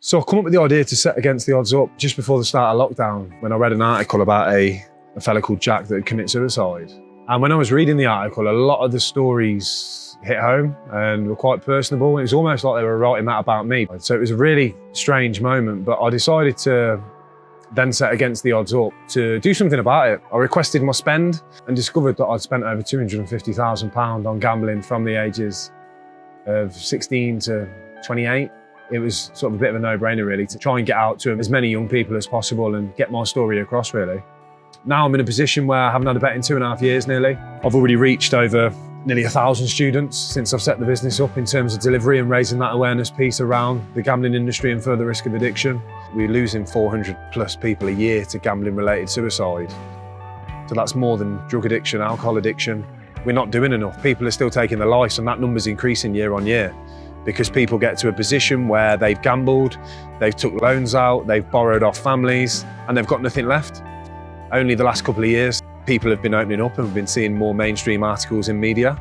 So I come up with the idea to set against the odds up just before the start of lockdown, when I read an article about a fella called Jack that had committed suicide. And when I was reading the article, a lot of the stories hit home and were quite personable. It was almost like they were writing that about me. So it was a really strange moment, but I decided to then set against the odds up to do something about it. I requested my spend and discovered that I'd spent over £250,000 on gambling from the ages of 16 to 28. It was sort of a bit of a no-brainer really to try and get out to as many young people as possible and get my story across really. Now I'm in a position where I haven't had a bet in 2.5 years nearly. I've already reached over nearly 1,000 students since I've set the business up in terms of delivery and raising that awareness piece around the gambling industry and further risk of addiction. We're losing 400 plus people a year to gambling related suicide. So that's more than drug addiction, alcohol addiction. We're not doing enough. People are still taking their lives and that number's increasing year on year because people get to a position where they've gambled, they've took loans out, they've borrowed off families and they've got nothing left. Only the last couple of years, people have been opening up and we've been seeing more mainstream articles in media.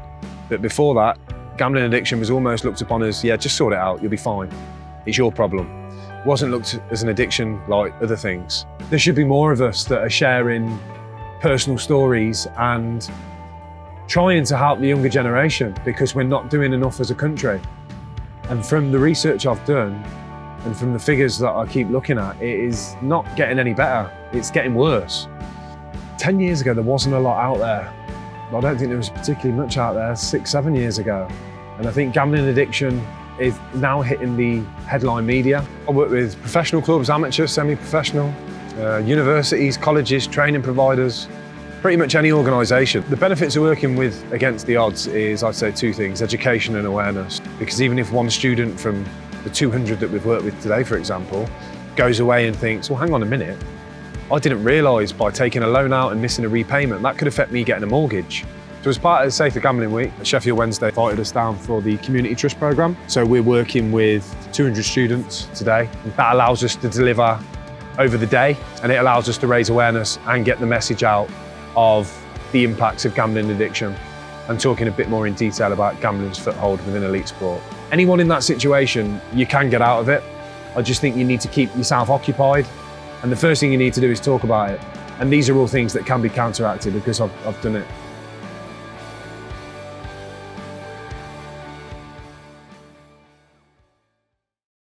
But before that, gambling addiction was almost looked upon as, yeah, just sort it out, you'll be fine. It's your problem. It wasn't looked as an addiction like other things. There should be more of us that are sharing personal stories and trying to help the younger generation because we're not doing enough as a country. And from the research I've done and from the figures that I keep looking at, it is not getting any better, it's getting worse. 10 years ago, there wasn't a lot out there. I don't think there was particularly much out there 6, 7 years ago. And I think gambling addiction is now hitting the headline media. I work with professional clubs, amateur, semi-professional, universities, colleges, training providers, pretty much any organisation. The benefits of working with Against the Odds is, I'd say, 2 things, education and awareness. Because even if one student from the 200 that we've worked with today, for example, goes away and thinks, well, hang on a minute, I didn't realise by taking a loan out and missing a repayment, that could affect me getting a mortgage. So as part of the Safer Gambling Week, Sheffield Wednesday invited us down for the Community Trust programme. So we're working with 200 students today. That allows us to deliver over the day and it allows us to raise awareness and get the message out of the impacts of gambling addiction and talking a bit more in detail about gambling's foothold within elite sport. Anyone in that situation, you can get out of it. I just think you need to keep yourself occupied. And the first thing you need to do is talk about it. And these are all things that can be counteracted because I've done it